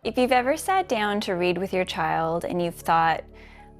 If you've ever sat down to read with your child and you've thought,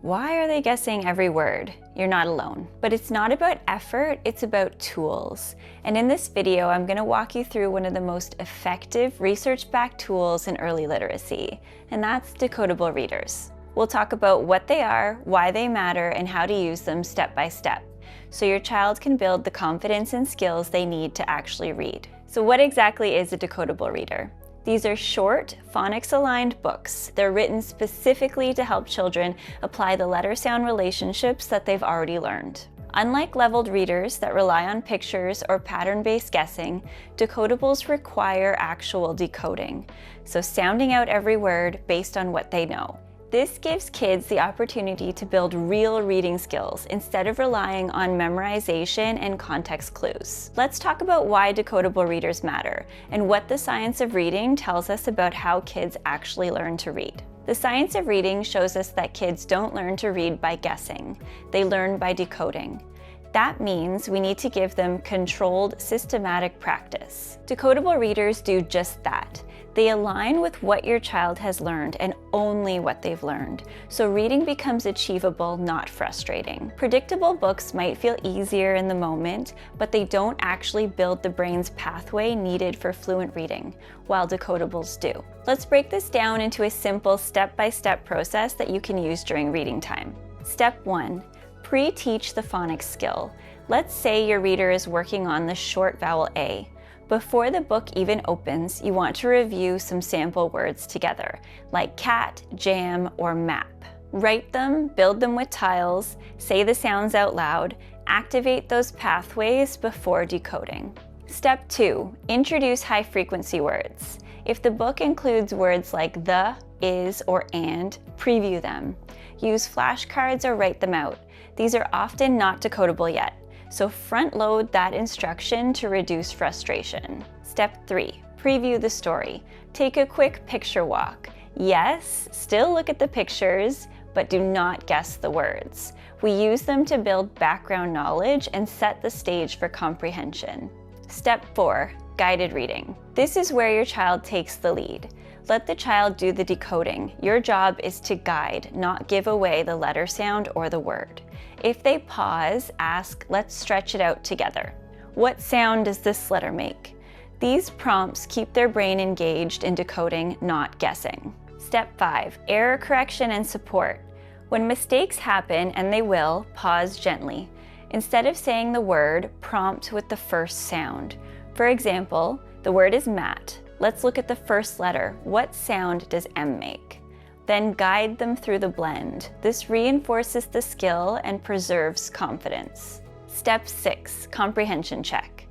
why are they guessing every word? You're not alone. But it's not about effort, it's about tools. And in this video, I'm going to walk you through one of the most effective research-backed tools in early literacy, and that's decodable readers. We'll talk about what they are, why they matter, and how to use them step by step, so your child can build the confidence and skills they need to actually read. So what exactly is a decodable reader? These are short, phonics-aligned books. They're written specifically to help children apply the letter-sound relationships that they've already learned. Unlike leveled readers that rely on pictures or pattern-based guessing, decodables require actual decoding, so sounding out every word based on what they know. This gives kids the opportunity to build real reading skills instead of relying on memorization and context clues. Let's talk about why decodable readers matter and what the science of reading tells us about how kids actually learn to read. The science of reading shows us that kids don't learn to read by guessing. They learn by decoding. That means we need to give them controlled, systematic practice. Decodable readers do just that. They align with what your child has learned and only what they've learned, so reading becomes achievable, not frustrating. Predictable books might feel easier in the moment, but they don't actually build the brain's pathway needed for fluent reading, while decodables do. Let's break this down into a simple step-by-step process that you can use during reading time. Step 1. Pre-teach the phonics skill. Let's say your reader is working on the short vowel A. Before the book even opens, you want to review some sample words together, like cat, jam, or map. Write them, build them with tiles, say the sounds out loud, activate those pathways before decoding. Step 2. Introduce high-frequency words. If the book includes words like the, is, or and, preview them. Use flashcards or write them out. These are often not decodable yet, so front-load that instruction to reduce frustration. Step 3. Preview the story. Take a quick picture walk. Yes, still look at the pictures, but do not guess the words. We use them to build background knowledge and set the stage for comprehension. Step 4. Guided reading. This is where your child takes the lead. Let the child do the decoding. Your job is to guide, not give away the letter sound or the word. If they pause, ask, let's stretch it out together. What sound does this letter make? These prompts keep their brain engaged in decoding, not guessing. Step 5. Error correction and support. When mistakes happen, and they will, pause gently. Instead of saying the word, prompt with the first sound. For example, the word is mat. Let's look at the first letter. What sound does M make? Then guide them through the blend. This reinforces the skill and preserves confidence. Step 6. Comprehension check.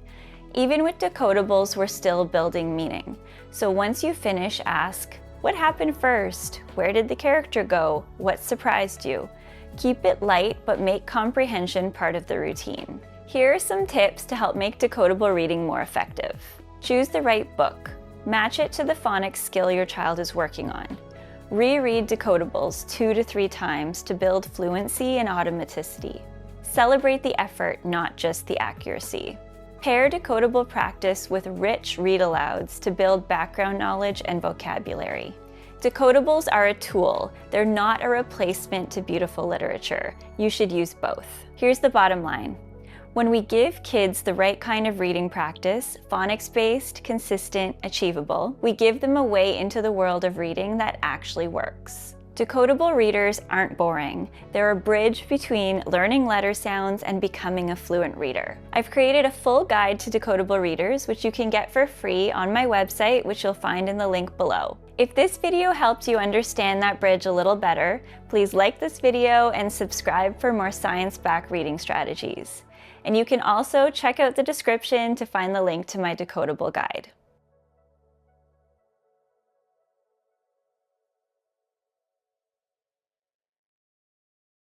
Even with decodables, we're still building meaning. So once you finish, ask, what happened first? Where did the character go? What surprised you? Keep it light, but make comprehension part of the routine. Here are some tips to help make decodable reading more effective. Choose the right book. Match it to the phonics skill your child is working on. Reread decodables 2 to 3 times to build fluency and automaticity. Celebrate the effort, not just the accuracy. Pair decodable practice with rich read-alouds to build background knowledge and vocabulary. Decodables are a tool. They're not a replacement to beautiful literature. You should use both. Here's the bottom line. When we give kids the right kind of reading practice, phonics-based, consistent, achievable, we give them a way into the world of reading that actually works. Decodable readers aren't boring. They're a bridge between learning letter sounds and becoming a fluent reader. I've created a full guide to decodable readers, which you can get for free on my website, which you'll find in the link below. If this video helped you understand that bridge a little better, please like this video and subscribe for more science-backed reading strategies. And you can also check out the description to find the link to my decodable guide.